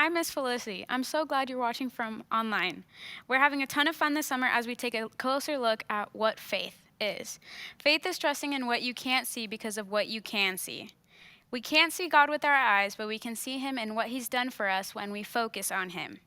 I'm Miss Felicity. I'm so glad you're watching from online. We're having a ton of fun this summer as we take a closer look at what faith is. Faith is trusting in what you can't see because of what you can see. We can't see God with our eyes, but we can see him and what he's done for us when we focus on him.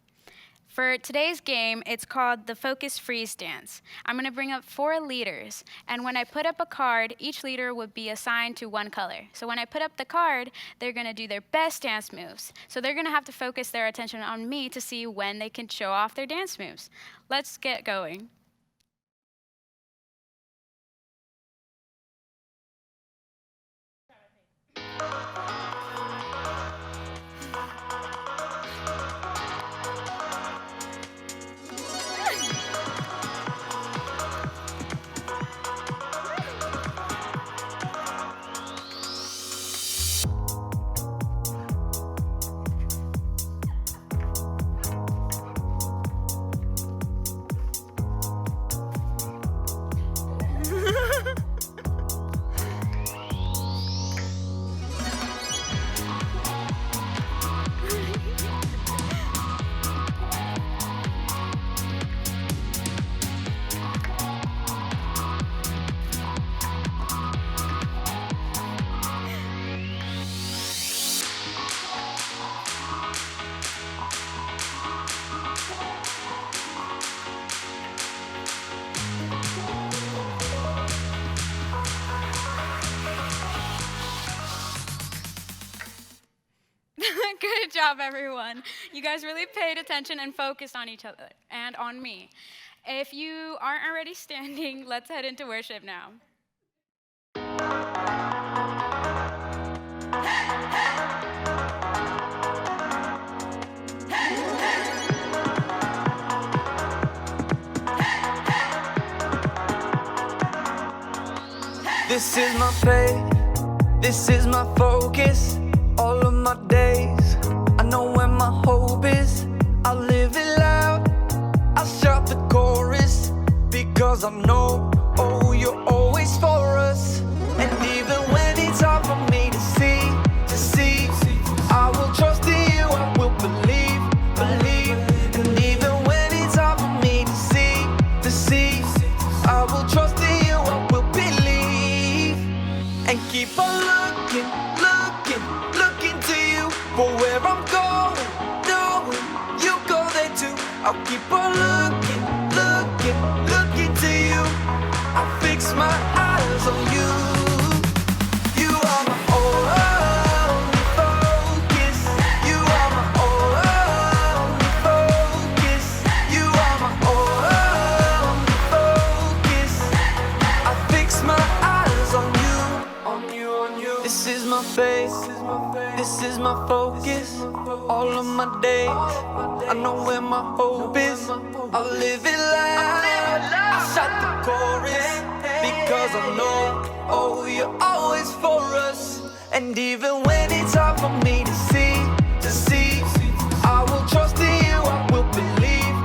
For today's game, it's called the Focus Freeze Dance. I'm going to bring up 4 leaders, and when I put up a card, each leader would be assigned to one color. So when I put up the card, they're going to do their best dance moves. So they're going to have to focus their attention on me to see when they can show off their dance moves. Let's get going. Good job, everyone. You guys really paid attention and focused on each other and on me. If you aren't already standing, let's head into worship now. This is my faith, this is my focus. All of my days, I know where my hope is. I live it loud, I shout the chorus, because I know, oh, you're always for us. And even when it's hard for me to see, I will trust in you, I will believe. And even when it's hard for me to see, I will trust in you, I will believe. And keep on looking to you for where I'm going, knowing you go there too. I'll keep on looking to you. I fix my eyes on you. You are my only focus. You are my only focus. You are my only focus. I fix my eyes on you. This is my faith, this is my focus. All of my days, I know where my hope is. I live it loud, I shout the chorus, because I know, oh, you're always for us. And even when it's hard for me to see, I will trust in you, I will believe.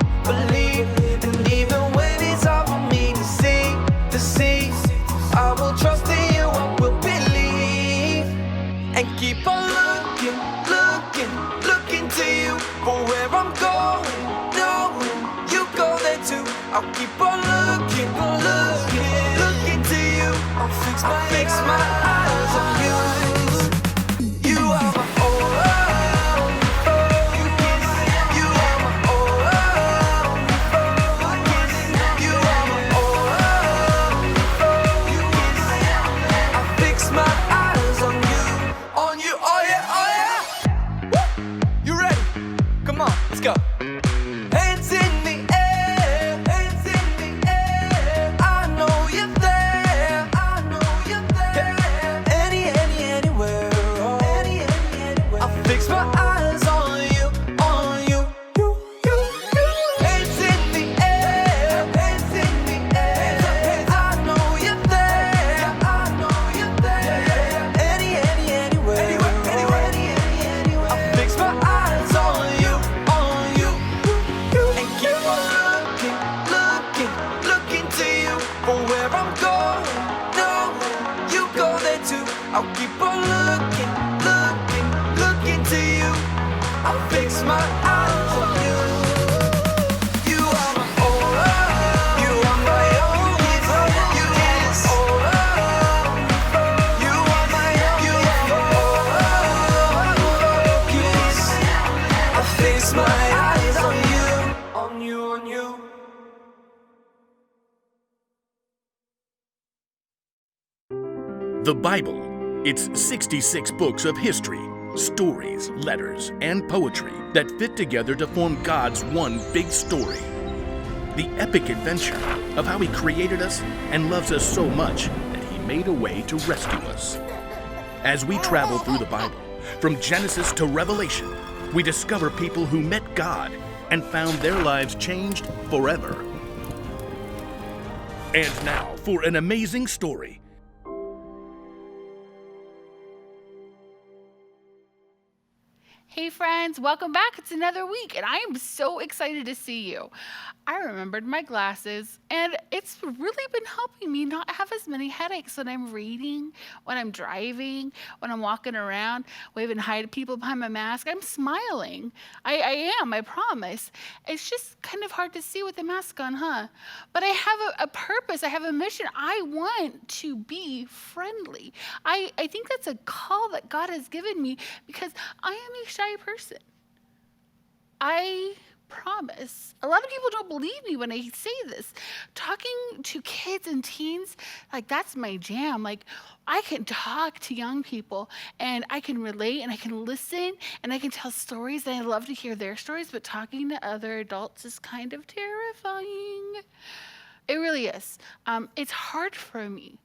And even when it's hard for me to see, I will trust in you, I will believe. And keep on looking to you for where I'm going, knowing you go there too. I'll keep on looking to you. I'll fix my eyes on you. You are my only focus. You are my only focus. You are my only focus. I fix my eyes on you, oh yeah. You ready? Come on, let's go. Hands in the air, hands in the air. I know you're there, anywhere, oh. Anywhere. I fix my eyes on you. Hands in the air, hands in the air. I know you're there, anywhere, I fix my eyes on you. And keep on looking to you for where I'm going, knowing you go there too. I'll keep on looking to you. I fix fix my eyes on you. You are my all, you are my only friend. You is all, you are my focus. I fix my eyes on you, on you, on you. The Bible. It's 66 books of history, stories, letters, and poetry that fit together to form God's one big story. The epic adventure of how He created us and loves us so much that He made a way to rescue us. As we travel through the Bible, from Genesis to Revelation, we discover people who met God and found their lives changed forever. And now for an amazing story. Hey friends, welcome back. It's another week and I am so excited to see you. I remembered my glasses and it's really been helping me not have as many headaches when I'm reading, when I'm driving, when I'm walking around, waving hi to people behind my mask. I'm smiling. I am, I promise. It's just kind of hard to see with the mask on, huh? But I have a purpose, I have a mission. I want to be friendly. I think that's a call that God has given me because I am a shy person. I promise. A lot of people don't believe me when I say this. Talking to kids and teens, like that's my jam. Like I can talk to young people and I can relate and I can listen and I can tell stories and I love to hear their stories, but talking to other adults is kind of terrifying. It really is. It's hard for me.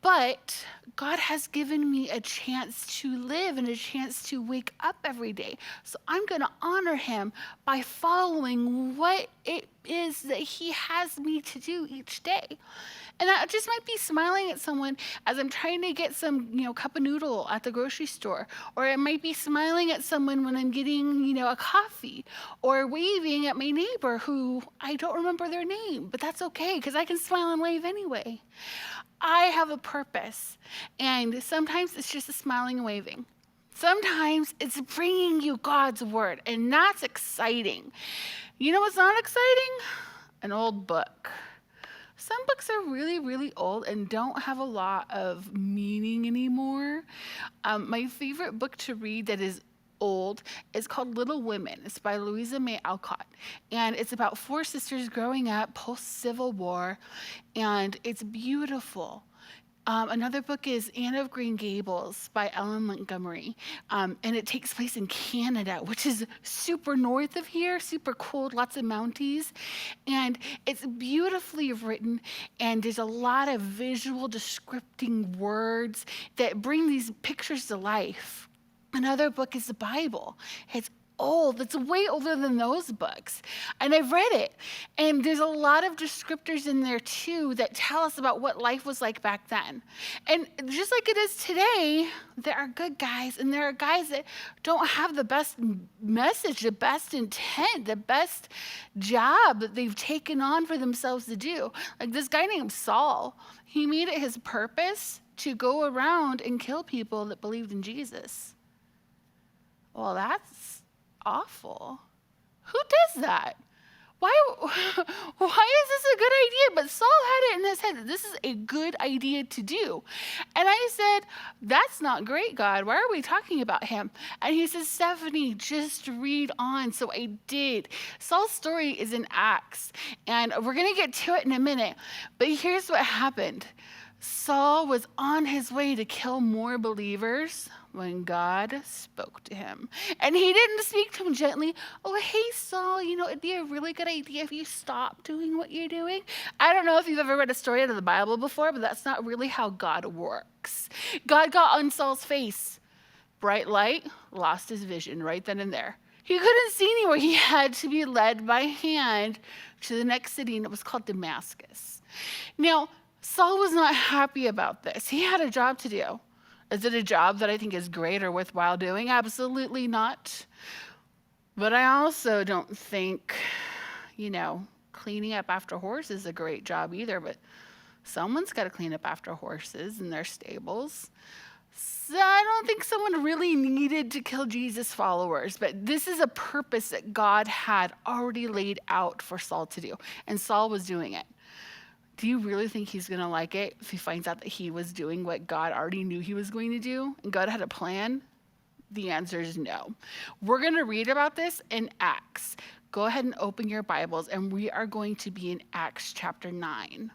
But God has given me a chance to live and a chance to wake up every day. So I'm going to honor Him by following what it is that He has me to do each day. And I just might be smiling at someone as I'm trying to get some, cup of noodle at the grocery store. Or I might be smiling at someone when I'm getting, a coffee. Or waving at my neighbor who I don't remember their name. But that's okay because I can smile and wave anyway. I have a purpose, and sometimes it's just a smiling and waving. Sometimes it's bringing you God's word, and that's exciting. You know what's not exciting? An old book. Some books are really, really old and don't have a lot of meaning anymore. My favorite book to read that is old is called Little Women. It's by Louisa May Alcott. And it's about 4 sisters growing up post-Civil War. And it's beautiful. Another book is Anne of Green Gables by Ellen Montgomery. And it takes place in Canada, which is super north of here, super cold, lots of Mounties. And it's beautifully written, and there's a lot of visual descripting words that bring these pictures to life. Another book is the Bible. It's old. It's way older than those books. And I've read it. And there's a lot of descriptors in there too that tell us about what life was like back then. And just like it is today, there are good guys and there are guys that don't have the best message, the best intent, the best job that they've taken on for themselves to do. Like this guy named Saul, he made it his purpose to go around and kill people that believed in Jesus. Well, that's awful. Who does that? Why is this a good idea? But Saul had it in his head that this is a good idea to do. And I said, that's not great, God. Why are we talking about him? And he says, Stephanie, just read on. So I did. Saul's story is in Acts. And we're going to get to it in a minute. But here's what happened. Saul was on his way to kill more believers when God spoke to him. And he didn't speak to him gently. Oh, hey, Saul, it'd be a really good idea if you stopped doing what you're doing. I don't know if you've ever read a story out of the Bible before, but that's not really how God works. God got on Saul's face. Bright light, lost his vision right then and there. He couldn't see anywhere. He had to be led by hand to the next city, and it was called Damascus. Now, Saul was not happy about this. He had a job to do. Is it a job that I think is great or worthwhile doing? Absolutely not. But I also don't think, cleaning up after horses is a great job either. But someone's got to clean up after horses in their stables. So I don't think someone really needed to kill Jesus' followers, but this is a purpose that God had already laid out for Saul to do, and Saul was doing it. Do you really think he's going to like it if he finds out that he was doing what God already knew he was going to do and God had a plan? The answer is no. We're going to read about this in Acts. Go ahead and open your Bibles, and we are going to be in Acts chapter 9.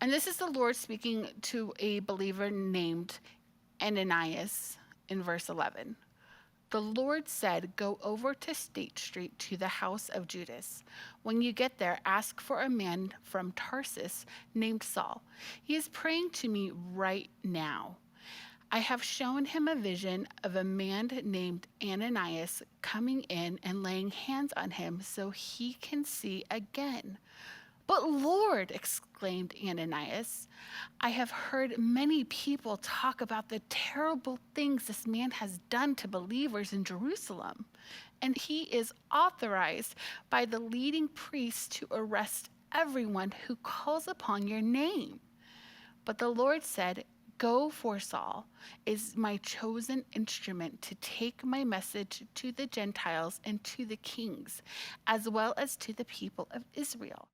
And this is the Lord speaking to a believer named Ananias in verse 11. The Lord said, "Go over to State Street to the house of Judas. When you get there, ask for a man from Tarsus named Saul. He is praying to me right now. I have shown him a vision of a man named Ananias coming in and laying hands on him so he can see again." "But Lord," exclaimed Ananias, "I have heard many people talk about the terrible things this man has done to believers in Jerusalem, and he is authorized by the leading priests to arrest everyone who calls upon your name." But the Lord said, "Go, for Saul is my chosen instrument to take my message to the Gentiles and to the kings, as well as to the people of Israel."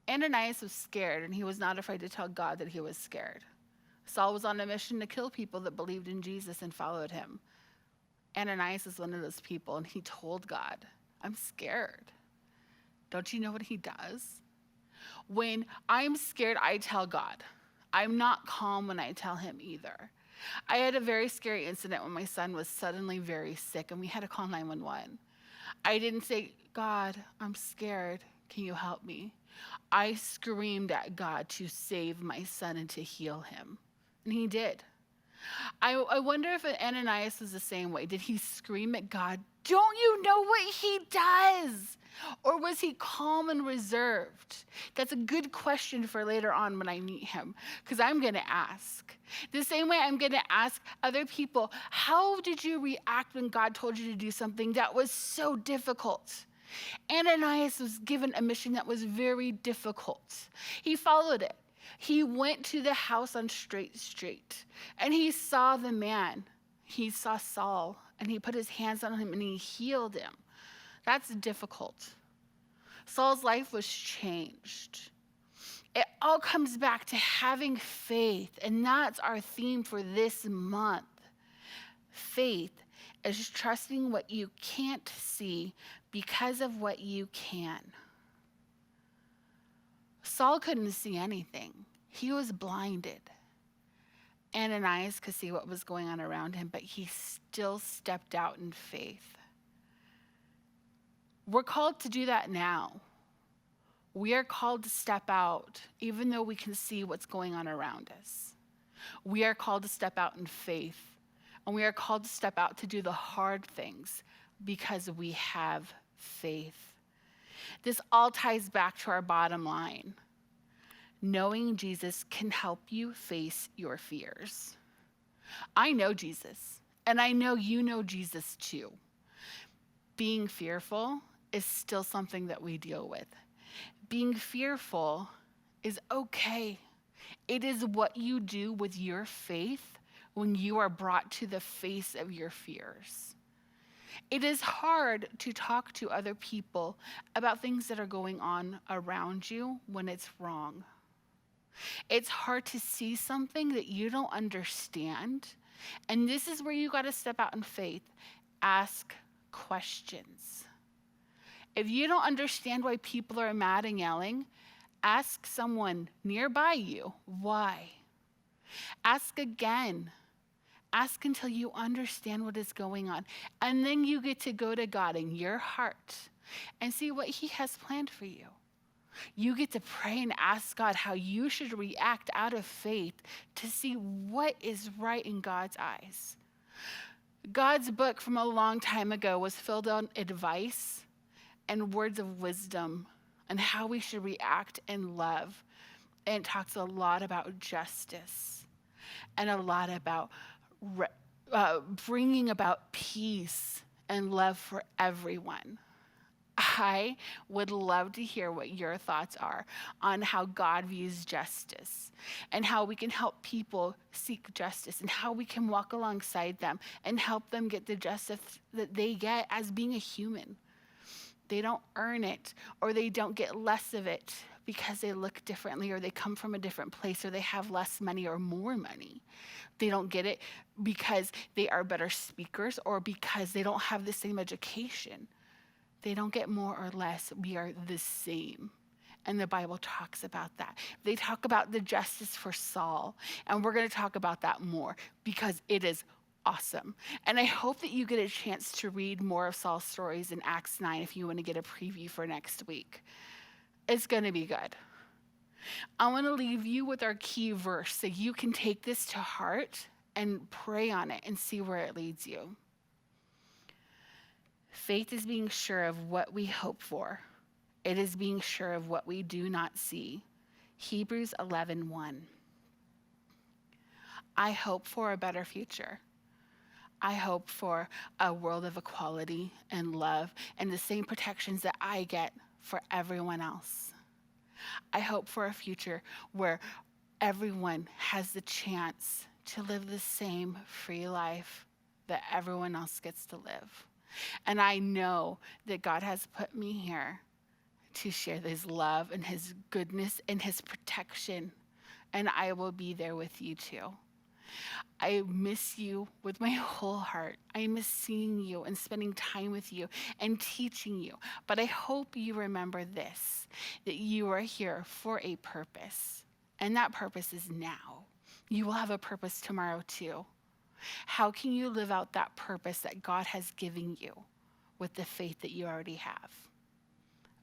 Ananias was scared, and he was not afraid to tell God that he was scared. Saul was on a mission to kill people that believed in Jesus and followed him. Ananias is one of those people, and he told God, "I'm scared." Don't you know what he does? When I'm scared, I tell God. I'm not calm when I tell him either. I had a very scary incident when my son was suddenly very sick, and we had to call 911. I didn't say, "God, I'm scared. Can you help me?" I screamed at God to save my son and to heal him. And he did. I wonder if Ananias was the same way. Did he scream at God, "Don't you know what he does?" Or was he calm and reserved? That's a good question for later on when I meet him, because I'm going to ask. The same way I'm going to ask other people, how did you react when God told you to do something that was so difficult? Ananias was given a mission that was very difficult. He followed it. He went to the house on Straight Street, and he saw the man. He saw Saul, and he put his hands on him, and he healed him. That's difficult. Saul's life was changed. It all comes back to having faith, and that's our theme for this month. Faith is trusting what you can't see because of what you can. Saul couldn't see anything. He was blinded. Ananias could see what was going on around him, but he still stepped out in faith. We're called to do that now. We are called to step out, even though we can see what's going on around us. We are called to step out in faith, and we are called to step out to do the hard things because we have faith. This all ties back to our bottom line. Knowing Jesus can help you face your fears. I know Jesus, and I know you know Jesus too. Being fearful is still something that we deal with. Being fearful is okay. It is what you do with your faith when you are brought to the face of your fears. It is hard to talk to other people about things that are going on around you when it's wrong. It's hard to see something that you don't understand. And this is where you got to step out in faith. Ask questions. If you don't understand why people are mad and yelling, ask someone nearby you why. Ask again. Ask until you understand what is going on. And then you get to go to God in your heart and see what he has planned for you. You get to pray and ask God how you should react out of faith to see what is right in God's eyes. God's book from a long time ago was filled on advice and words of wisdom and how we should react and love. And it talks a lot about justice and a lot about bringing about peace and love for everyone. I would love to hear what your thoughts are on how God views justice and how we can help people seek justice and how we can walk alongside them and help them get the justice that they get as being a human. They don't earn it, or they don't get less of it because they look differently, or they come from a different place, or they have less money or more money. They don't get it because they are better speakers or because they don't have the same education. They don't get more or less. We are the same. And the Bible talks about that. They talk about the justice for Saul, and we're going to talk about that more because it is awesome. And I hope that you get a chance to read more of Saul's stories in Acts 9 if you want to get a preview for next week. It's going to be good. I want to leave you with our key verse so you can take this to heart and pray on it and see where it leads you. Faith is being sure of what we hope for. It is being sure of what we do not see. Hebrews 11:1. I hope for a better future. I hope for a world of equality and love and the same protections that I get for everyone else. I hope for a future where everyone has the chance to live the same free life that everyone else gets to live. And I know that God has put me here to share his love and his goodness and his protection. And I will be there with you too. I miss you with my whole heart. I miss seeing you and spending time with you and teaching you. But I hope you remember this, that you are here for a purpose. And that purpose is now. You will have a purpose tomorrow too. How can you live out that purpose that God has given you with the faith that you already have?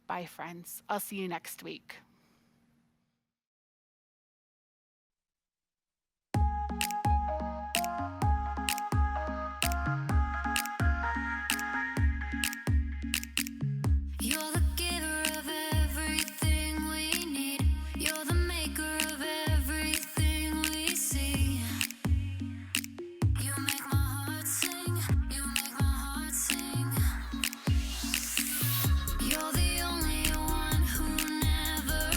Bye, friends. I'll see you next week. You're the giver of everything we need. You're the maker of everything we see. You make my heart sing. You make my heart sing. You're the only one who never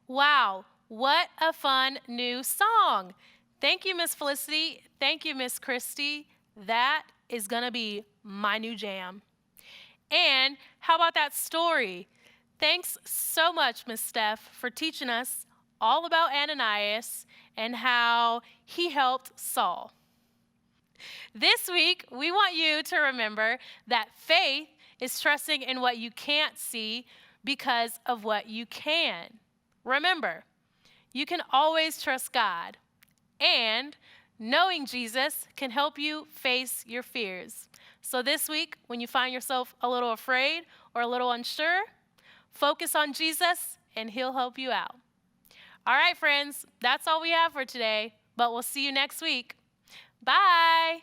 Wow, what a fun new song. Thank you, Miss Felicity. Thank you, Miss Christy. That is going to be my new jam. And how about that story? Thanks so much, Miss Steph, for teaching us all about Ananias and how he helped Saul. This week, we want you to remember that faith is trusting in what you can't see because of what you can. Remember, you can always trust God, and knowing Jesus can help you face your fears. So this week, when you find yourself a little afraid or a little unsure, focus on Jesus and he'll help you out. All right, friends, that's all we have for today, but we'll see you next week. Bye.